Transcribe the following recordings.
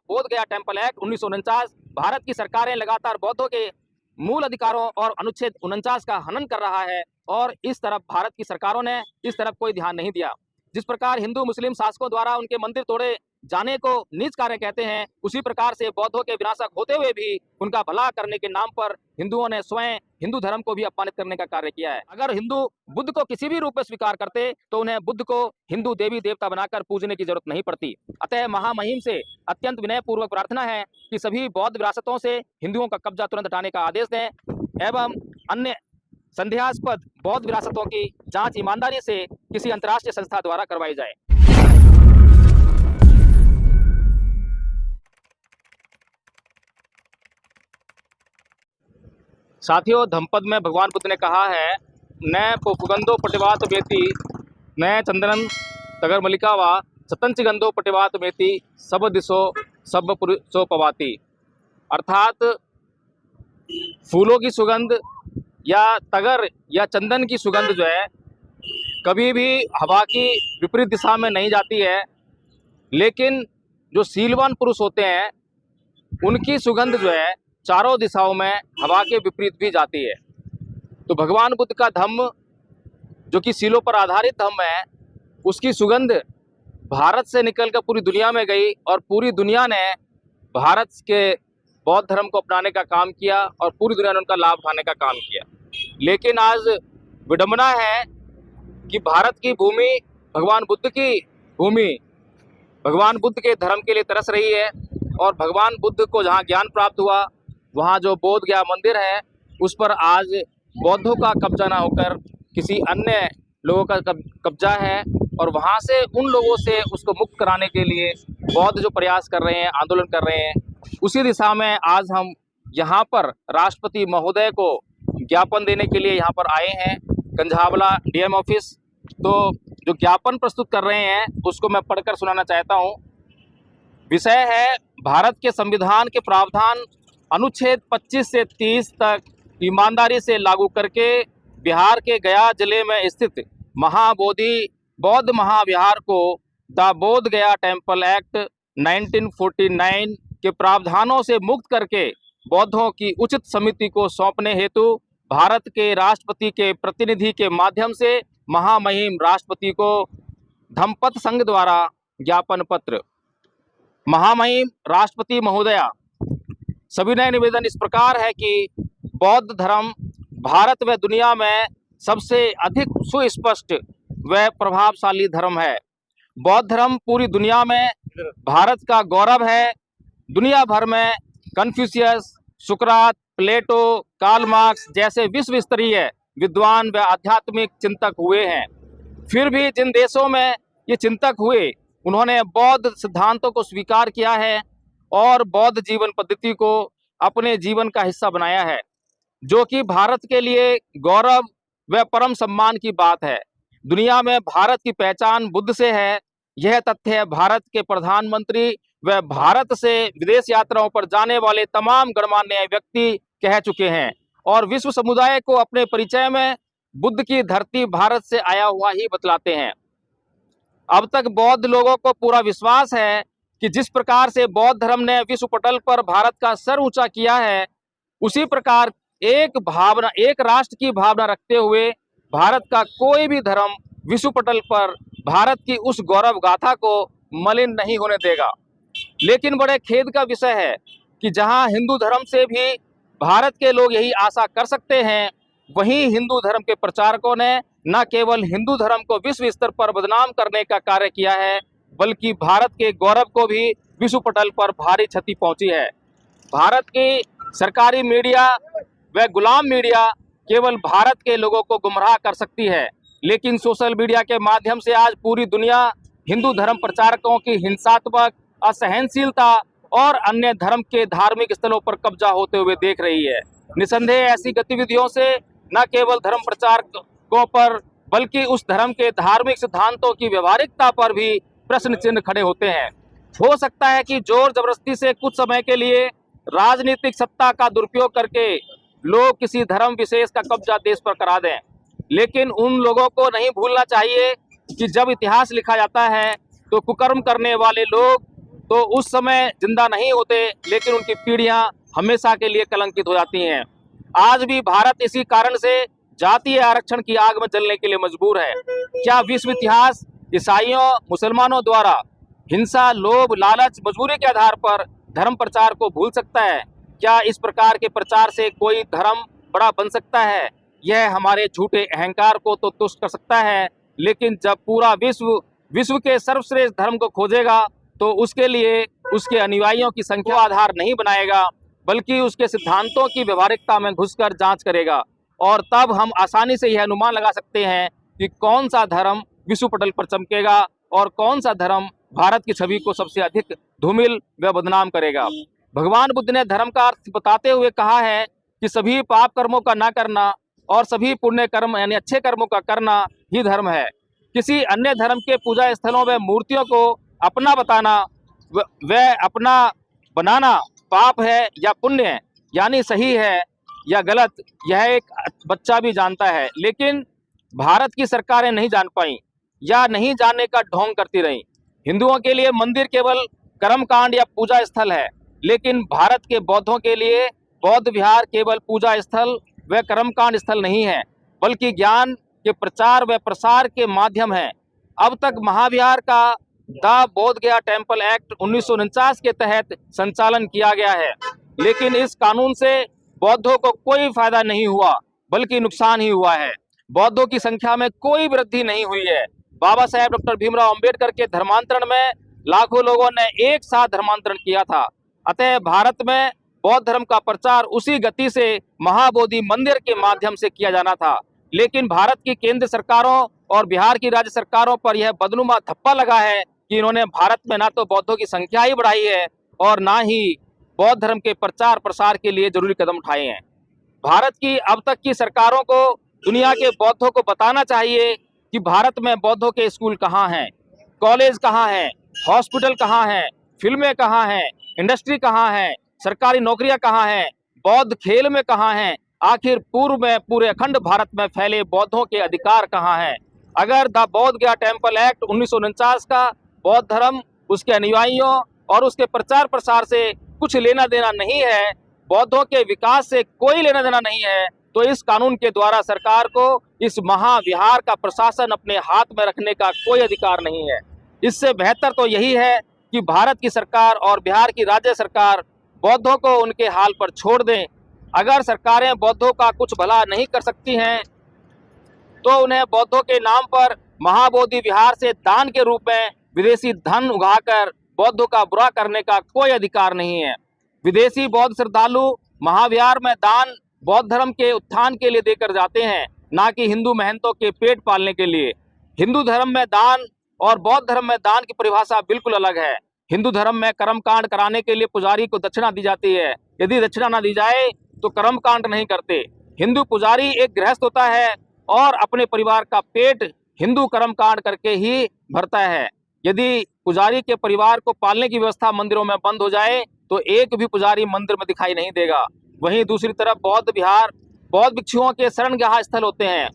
बोध गया temple act 1949 Bharat की सरकारें लगातार बौद्धों के मूल अधिकारों और अनुच्छेद 49 का हनन कर रहा है और इस तरफ भारत की सरकारों ने इस तरफ कोई ध्यान नहीं दिया। जिस प्रकार हिंदू मुस्लिम शासकों द्वारा उनके मंदिर तोड़े जाने को नीच कार्य कहते हैं, उसी प्रकार से बौद्धों के विनाशक होते हुए भी उनका भला करने के नाम पर हिंदुओं ने स्वयं हिंदू धर्म को भी अपमानित करने का कार्य किया है। अगर हिंदू बुद्ध को किसी भी रूप में स्वीकार करते तो उन्हें बुद्ध को हिंदू देवी देवता बनाकर पूजने की जरूरत नहीं पड़ती। अतः महामहिम से अत्यंत विनयपूर्वक प्रार्थना है कि सभी बौद्ध विरासतों से हिंदुओं का कब्जा तुरंत हटाने का आदेश दें एवं अन्य संदेहास्पद बौद्ध विरासतों की जांच ईमानदारी से किसी अंतर्राष्ट्रीय संस्था द्वारा करवाई जाए। साथियों, धम्पद में भगवान बुद्ध ने कहा है, न पुगंदो पटिवात बेती न चंदनम तगर मलिकावा सतंच गंदो पटिवात बेती सब दिशो सब पुरुषो पवाती। अर्थात फूलों की सुगंध या तगर या चंदन की सुगंध जो है कभी भी हवा की विपरीत दिशा में नहीं जाती है, लेकिन जो शीलवान पुरुष होते हैं उनकी सुगंध जो है चारों दिशाओं में हवा के विपरीत भी जाती है। तो भगवान बुद्ध का धम्म जो कि शीलों पर आधारित धम्म है, उसकी सुगंध भारत से निकलकर पूरी दुनिया में गई और पूरी दुनिया ने भारत के बौद्ध धर्म को अपनाने का काम किया और पूरी दुनिया ने उनका लाभ उठाने का काम किया। लेकिन आज विडंबना है कि भारत की भूमि भगवान बुद्ध की भूमि भगवान बुद्ध के धर्म के लिए तरस रही है और भगवान बुद्ध को जहाँ ज्ञान प्राप्त हुआ वहाँ जो बोध गया मंदिर है उस पर आज बौद्धों का कब्जा ना होकर किसी अन्य लोगों का कब्जा है और वहाँ से उन लोगों से उसको मुक्त कराने के लिए बौद्ध जो प्रयास कर रहे हैं, आंदोलन कर रहे हैं, उसी दिशा में आज हम यहाँ पर राष्ट्रपति महोदय को ज्ञापन देने के लिए यहाँ पर आए हैं, कंझावला डीएम ऑफिस। तो जो ज्ञापन प्रस्तुत कर रहे हैं उसको मैं पढ़कर सुनाना चाहता हूँ। विषय है, भारत के संविधान के प्रावधान अनुच्छेद 25 से 30 तक ईमानदारी से लागू करके बिहार के गया जिले में स्थित महाबोधि बौद्ध महाविहार को द बोध गया टेम्पल एक्ट 1949 के प्रावधानों से मुक्त करके बौद्धों की उचित समिति को सौंपने हेतु भारत के राष्ट्रपति के प्रतिनिधि के माध्यम से महामहिम राष्ट्रपति को धम्पद संघ द्वारा ज्ञापन पत्र। महामहिम राष्ट्रपति महोदया, सविनय निवेदन इस प्रकार है कि बौद्ध धर्म भारत व दुनिया में सबसे अधिक सुस्पष्ट व प्रभावशाली धर्म है। बौद्ध धर्म पूरी दुनिया में भारत का गौरव है। दुनिया भर में कन्फ्यूशियस, सुकरात, प्लेटो, कार्ल मार्क्स जैसे विश्व स्तरीय विद्वान व आध्यात्मिक चिंतक हुए हैं। फिर भी जिन देशों में ये चिंतक हुए उन्होंने बौद्ध सिद्धांतों को स्वीकार किया है और बौद्ध जीवन पद्धति को अपने जीवन का हिस्सा बनाया है, जो कि भारत के लिए गौरव व परम सम्मान की बात है। दुनिया में भारत की पहचान बुद्ध से है। यह तथ्य भारत के प्रधानमंत्री व भारत से विदेश यात्राओं पर जाने वाले तमाम गणमान्य व्यक्ति कह चुके हैं और विश्व समुदाय को अपने परिचय में बुद्ध की धरती भारत से आया हुआ ही बतलाते हैं। अब तक बौद्ध लोगों को पूरा विश्वास है कि जिस प्रकार से बौद्ध धर्म ने विश्व पटल पर भारत का सर ऊंचा किया है, उसी प्रकार एक राष्ट्र की भावना रखते हुए भारत का कोई भी धर्म विश्व पटल पर भारत की उस गौरव गाथा को मलिन नहीं होने देगा। लेकिन बड़े खेद का विषय है कि जहां हिंदू धर्म से भी भारत के लोग यही आशा कर सकते हैं, वहीं हिंदू धर्म के प्रचारकों ने न केवल हिंदू धर्म को विश्व स्तर पर बदनाम करने का कार्य किया है, बल्कि भारत के गौरव को भी विश्व पटल पर भारी क्षति पहुंची है। भारत की सरकारी मीडिया व गुलाम मीडिया केवल भारत के लोगों को गुमराह कर सकती है, लेकिन सोशल मीडिया के माध्यम से आज पूरी दुनिया हिंदू धर्म प्रचारकों की हिंसात्मक, असहनशीलता और अन्य धर्म के धार्मिक स्थलों पर कब्जा होते हुए देख रही है। निसंदेह ऐसी गतिविधियों से न केवल धर्म प्रचारकों पर बल्कि उस धर्म के धार्मिक सिद्धांतों की व्यवहारिकता पर भी प्रश्न चिन्ह खड़े होते हैं। हो सकता है कि जोर जबरदस्ती से कुछ समय के लिए राजनीतिक सत्ता का दुरुपयोग करके लोग किसी धर्म विशेष का कब्जा देश पर करा दें, लेकिन उन लोगों को नहीं भूलना चाहिए कि जब इतिहास लिखा जाता है तो कुकर्म करने वाले लोग तो उस समय जिंदा नहीं होते, लेकिन उनकी पीढ़ियां हमेशा के लिए कलंकित हो जाती हैं। आज भी भारत इसी कारण से जातीय आरक्षण की आग में जलने के लिए मजबूर है। क्या विश्व इतिहास ईसाइयों मुसलमानों द्वारा हिंसा, लोभ, लालच, मजबूरी के आधार पर धर्म प्रचार को भूल सकता है? क्या इस प्रकार के प्रचार से कोई धर्म बड़ा बन सकता है? यह हमारे झूठे अहंकार को तो तुष्ट कर सकता है, लेकिन जब पूरा विश्व के सर्वश्रेष्ठ धर्म को खोजेगा तो उसके लिए उसके अनुयायियों की संख्या आधार नहीं बनाएगा, बल्कि उसके सिद्धांतों की व्यवहारिकता में घुसकर जांच करेगा। और तब हम आसानी से यह अनुमान लगा सकते हैं कि कौन सा धर्म विश्व पटल पर चमकेगा और कौन सा धर्म भारत की छवि को सबसे अधिक धूमिल व बदनाम करेगा। भगवान बुद्ध ने धर्म का अर्थ बताते हुए कहा है कि सभी पाप कर्मों का न करना और सभी पुण्य कर्म यानी अच्छे कर्मों का करना ही धर्म है। किसी अन्य धर्म के पूजा स्थलों व मूर्तियों को अपना बताना व अपना बनाना पाप है या पुण्य है, यानी सही है या गलत, यह एक बच्चा भी जानता है। लेकिन भारत की सरकारें नहीं जान पाई या नहीं जानने का ढोंग करती रहीं। हिंदुओं के लिए मंदिर केवल कर्मकांड या पूजा स्थल है, लेकिन भारत के बौद्धों के लिए बौद्ध विहार केवल पूजा स्थल व कर्मकांड स्थल नहीं है, बल्कि ज्ञान के प्रचार व प्रसार के माध्यम है। अब तक महाविहार का द बोध गया टेम्पल एक्ट 1949 के तहत संचालन किया गया है, लेकिन इस कानून से बौद्धों को कोई फायदा नहीं हुआ, बल्कि नुकसान ही हुआ है। बौद्धों की संख्या में कोई वृद्धि नहीं हुई है। बाबा साहेब डॉक्टर भीमराव अंबेडकर के धर्मांतरण में लाखों लोगों ने एक साथ धर्मांतरण किया था। अतः भारत में बौद्ध धर्म का प्रचार उसी गति से महाबोधि मंदिर के माध्यम से किया जाना था, लेकिन भारत की केंद्र सरकारों और बिहार की राज्य सरकारों पर यह बदनुमा धप्पा लगा है कि इन्होंने भारत में ना तो बौद्धों की संख्या ही बढ़ाई है और ना ही बौद्ध धर्म के प्रचार प्रसार के लिए जरूरी कदम उठाए हैं। भारत की अब तक की सरकारों को दुनिया के बौद्धों को बताना चाहिए कि भारत में बौद्धों के स्कूल कहाँ हैं, कॉलेज कहाँ हैं, हॉस्पिटल कहाँ हैं, फिल्में कहाँ हैं, इंडस्ट्री कहाँ है, सरकारी नौकरियां कहाँ हैं, बौद्ध खेल में कहाँ हैं, आखिर पूर्व में पूरे अखंड भारत में फैले बौद्धों के अधिकार कहाँ हैं। अगर द बोध गया टेम्पल एक्ट 1949 का बौद्ध धर्म, उसके अनुयायियों और उसके प्रचार प्रसार से कुछ लेना देना नहीं है, बौद्धों के विकास से कोई लेना देना नहीं है, तो इस कानून के द्वारा सरकार को इस महाविहार का प्रशासन अपने हाथ में रखने का कोई अधिकार नहीं है। इससे बेहतर तो यही है कि भारत की सरकार और बिहार की राज्य सरकार बौद्धों को उनके हाल पर छोड़ दें। अगर सरकारें बौद्धों का कुछ भला नहीं कर सकती हैं, तो उन्हें बौद्धों के नाम पर महाबोधि विहार से दान के रूप में विदेशी धन उगाकर बौद्धों का बुरा करने का कोई अधिकार नहीं है। विदेशी बौद्ध श्रद्धालु महाविहार में दान बौद्ध धर्म के उत्थान के लिए देकर जाते हैं, ना कि हिंदू महंतों के पेट पालने के लिए। हिंदू धर्म में दान और बौद्ध धर्म में दान की परिभाषा बिल्कुल अलग है। हिंदू धर्म में कर्मकांड कराने के लिए पुजारी को दक्षिणा दी जाती है। यदि दक्षिणा ना दी जाए तो कर्मकांड नहीं करते। हिंदू पुजारी एक गृहस्थ होता है और अपने परिवार का पेट हिंदू कर्मकांड करके ही भरता है। यदि पुजारी के परिवार को पालने की व्यवस्था मंदिरों में बंद हो जाए तो एक भी पुजारी मंदिर में दिखाई नहीं देगा। वहीं दूसरी तरफ बौद्ध विहार बौद्ध भिक्षुओं के शरणगाह स्थल होते हैं।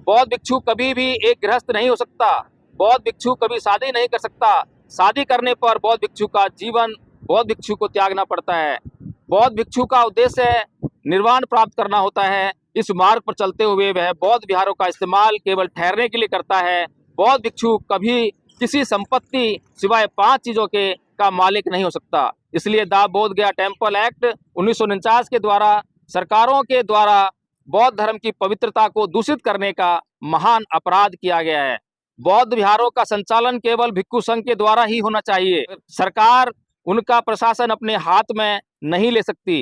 बौद्ध भिक्षु कभी भी एक गृहस्थ नहीं हो सकता। बौद्ध भिक्षु कभी शादी नहीं कर सकता। शादी करने पर बौद्ध भिक्षु का जीवन बौद्ध भिक्षु को त्यागना पड़ता है। बौद्ध भिक्षु का उद्देश्य निर्वाण प्राप्त करना होता है। इस मार्ग पर चलते हुए वह बौद्ध विहारों का इस्तेमाल केवल ठहरने के लिए करता है। बौद्ध भिक्षु कभी किसी संपत्ति सिवाय 5 चीजों के का मालिक नहीं हो सकता। इसलिए द बोध गया टेम्पल एक्ट 1949 के द्वारा सरकारों के द्वारा बौद्ध धर्म की पवित्रता को दूषित करने का महान अपराध किया गया है। बौद्ध विहारों का संचालन केवल भिक्षु संघ के द्वारा ही होना चाहिए। सरकार उनका प्रशासन अपने हाथ में नहीं ले सकती।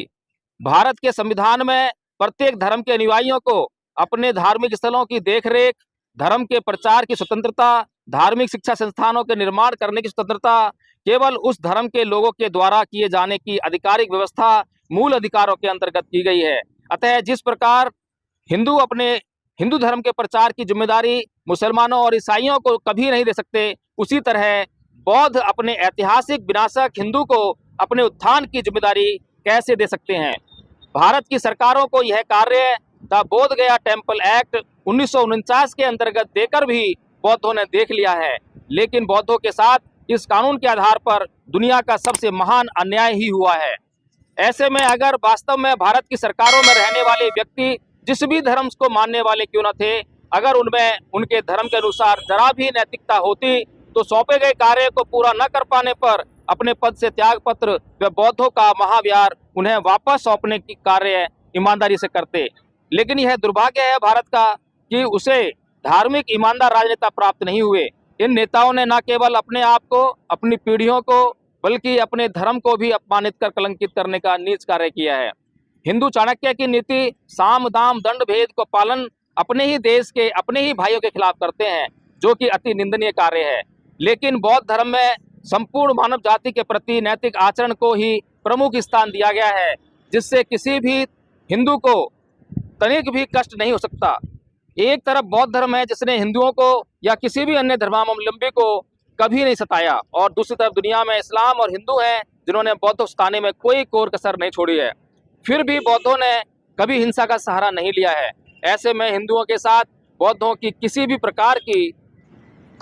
भारत के संविधान में प्रत्येक धर्म के अनुयायियों को अपने धार्मिक स्थलों की देखरेख, धर्म के प्रचार की स्वतंत्रता, धार्मिक शिक्षा संस्थानों के निर्माण करने की स्वतंत्रता केवल उस धर्म के लोगों के द्वारा किए जाने की आधिकारिक व्यवस्था मूल अधिकारों के अंतर्गत की गई है। अतः जिस प्रकार हिंदू अपने हिंदू धर्म के प्रचार की जिम्मेदारी मुसलमानों और ईसाइयों को कभी नहीं दे सकते, उसी तरह बौद्ध अपने ऐतिहासिक विनाशक हिंदू को अपने उत्थान की जिम्मेदारी कैसे दे सकते हैं। भारत की सरकारों को यह कार्य द बोध गया टेम्पल एक्ट 1949 के अंतर्गत देकर भी बौद्धों ने देख लिया है, लेकिन बौद्धों के साथ इस कानून के आधार पर दुनिया का सबसे महान अन्याय ही हुआ है। ऐसे में अगर वास्तव में भारत की सरकारों में रहने वाले व्यक्ति जिस भी धर्म को मानने वाले क्यों न थे, अगर उनमें उनके धर्म के अनुसार जरा भी नैतिकता होती तो सौंपे गए कार्य को पूरा न कर पाने पर अपने पद से त्याग पत्र व बौद्धों का महाविहार उन्हें वापस सौंपने की कार्य ईमानदारी से करते। लेकिन यह दुर्भाग्य है भारत का कि उसे धार्मिक ईमानदार राजनेता प्राप्त नहीं हुए। इन नेताओं ने न केवल अपने आप को, अपनी पीढ़ियों को, बल्कि अपने धर्म को भी अपमानित कर कलंकित करने का नीच कार्य किया है। हिंदू चाणक्य की नीति साम दाम दंड भेद को पालन अपने ही देश के, अपने ही भाइयों के खिलाफ करते हैं, जो कि अति निंदनीय कार्य है। लेकिन बौद्ध धर्म में संपूर्ण मानव जाति के प्रति नैतिक आचरण को ही प्रमुख स्थान दिया गया है, जिससे किसी भी हिंदू को तनिक भी कष्ट नहीं हो सकता। एक तरफ बौद्ध धर्म है जिसने हिंदुओं को या किसी भी अन्य धर्मावलंबी को कभी नहीं सताया, और दूसरी तरफ दुनिया में इस्लाम और हिंदू हैं जिन्होंने बौद्धों को सताने में कोई कोर कसर नहीं छोड़ी है। फिर भी बौद्धों ने कभी हिंसा का सहारा नहीं लिया है। ऐसे में हिंदुओं के साथ बौद्धों की किसी भी प्रकार की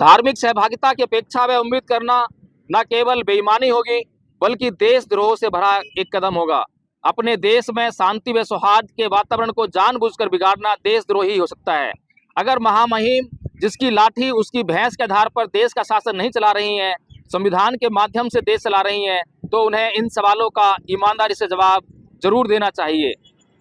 धार्मिक सहभागिता की अपेक्षा व उम्मीद करना न केवल बेईमानी होगी, बल्कि देशद्रोह से भरा एक कदम होगा। अपने देश में शांति व सौहार्द के वातावरण को जानबूझकर बिगाड़ना देशद्रोही हो सकता है। अगर महामहिम जिसकी लाठी उसकी भैंस के आधार पर देश का शासन नहीं चला रही हैं, संविधान के माध्यम से देश चला रही हैं, तो उन्हें इन सवालों का ईमानदारी से जवाब जरूर देना चाहिए।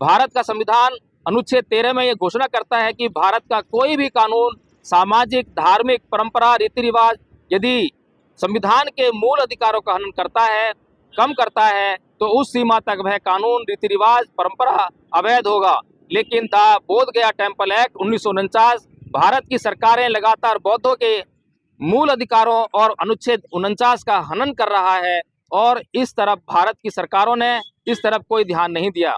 भारत का संविधान अनुच्छेद 13 में यह घोषणा करता है कि भारत का कोई भी कानून, सामाजिक, धार्मिक, परंपरा, रीति रिवाज यदि संविधान के मूल अधिकारों का हनन करता है, कम करता है, तो उस सीमा तक वह कानून, रीति रिवाज, परंपरा अवैध होगा। लेकिन द बोध गया टेम्पल एक्ट 1949 भारत की सरकारें लगातार बौद्धों के मूल अधिकारों और अनुच्छेद 49 का हनन कर रहा है, और इस तरफ भारत की सरकारों ने इस तरफ कोई ध्यान नहीं दिया।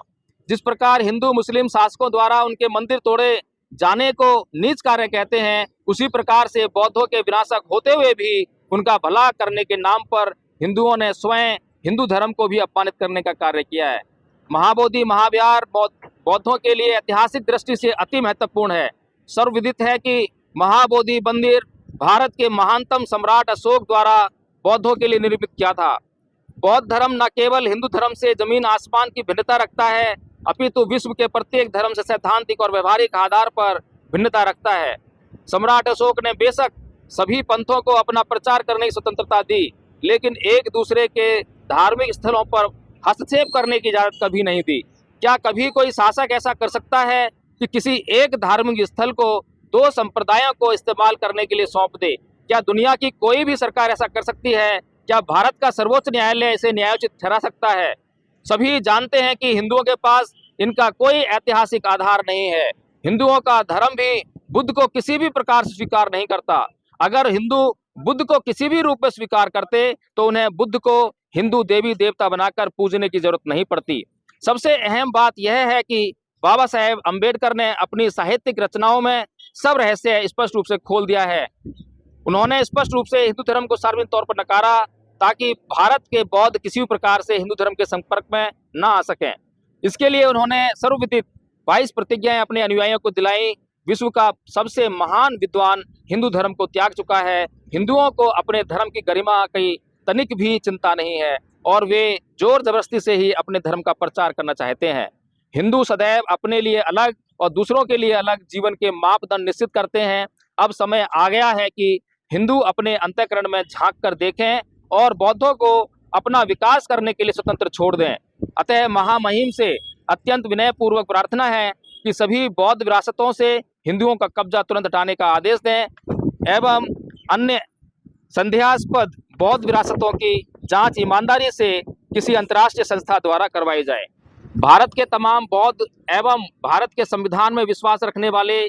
जिस प्रकार हिंदू मुस्लिम शासकों द्वारा उनके मंदिर तोड़े जाने को नीच कार्य कहते हैं, उसी प्रकार से बौद्धों के विनाशक होते हुए भी उनका भला करने के नाम पर हिंदुओं ने स्वयं हिंदू धर्म को भी अपमानित करने का कार्य किया है। महाबोधि महाविहार बौद्धों के लिए ऐतिहासिक दृष्टि से अति महत्वपूर्ण है। सर्वविदित है कि महाबोधि मंदिर भारत के महानतम सम्राट अशोक द्वारा बौद्धों के लिए निर्मित किया था। बौद्ध धर्म न केवल हिंदू धर्म से जमीन आसमान की भिन्नता रखता है, अपितु विश्व के प्रत्येक धर्म से सैद्धांतिक और व्यवहारिक आधार पर भिन्नता रखता है। सम्राट अशोक ने बेशक सभी पंथों को अपना प्रचार करने की स्वतंत्रता दी, लेकिन एक दूसरे के धार्मिक स्थलों पर हस्तक्षेप करने की इजाजत कभी नहीं दी। क्या कभी कोई शासक ऐसा कर सकता है कि किसी एक धार्मिक स्थल को दो संप्रदायों को इस्तेमाल करने के लिए सौंप दे? क्या दुनिया की कोई भी सरकार ऐसा कर सकती है? क्या भारत का सर्वोच्च न्यायालय इसे न्यायोचित ठहरा सकता है? सभी जानते हैं कि हिंदुओं के पास इनका कोई ऐतिहासिक आधार नहीं है। हिंदुओं का धर्म भी बुद्ध को किसी भी प्रकार से स्वीकार नहीं करता। अगर हिंदू बुद्ध को किसी भी रूप में स्वीकार करते तो उन्हें बुद्ध को हिंदू देवी देवता बनाकर पूजने की जरूरत नहीं पड़ती। सबसे अहम बात यह है कि बाबा साहेब अम्बेडकर ने अपनी साहित्यिक रचनाओं में सब रहस्य स्पष्ट रूप से खोल दिया है। उन्होंने स्पष्ट रूप से हिंदू धर्म को सार्वजनिक तौर पर नकारा, ताकि भारत के बौद्ध किसी भी प्रकार से हिंदू धर्म के संपर्क में न आ सकें। इसके लिए उन्होंने सर्वविदित 22 प्रतिज्ञाएं अपने अनुयायियों को दिलाई। विश्व का सबसे महान विद्वान हिंदू धर्म को त्याग चुका है। हिंदुओं को अपने धर्म की गरिमा की तनिक भी चिंता नहीं है, और वे जोर जबरदस्ती से ही अपने धर्म का प्रचार करना चाहते हैं। हिंदू सदैव अपने लिए अलग और दूसरों के लिए अलग जीवन के मापदंड निश्चित करते हैं। अब समय आ गया है कि हिंदू अपने अंतःकरण में झांक कर देखें और बौद्धों को अपना विकास करने के लिए स्वतंत्र छोड़ दें। अतः महामहिम से अत्यंत विनयपूर्वक प्रार्थना है कि सभी बौद्ध विरासतों से हिंदुओं का कब्जा तुरंत हटाने का आदेश दें एवं अन्य संदेहास्पद बौद्ध विरासतों की जांच ईमानदारी से किसी अंतर्राष्ट्रीय संस्था द्वारा करवाई जाए। भारत के तमाम बौद्ध एवं भारत के संविधान में विश्वास रखने वाले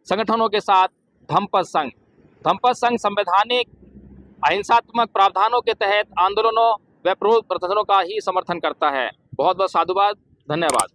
संगठनों के साथ धम्मपद संघ संवैधानिक अहिंसात्मक प्रावधानों के तहत आंदोलनों व प्रदर्शनों का ही समर्थन करता है। बहुत बहुत साधुवाद, धन्यवाद।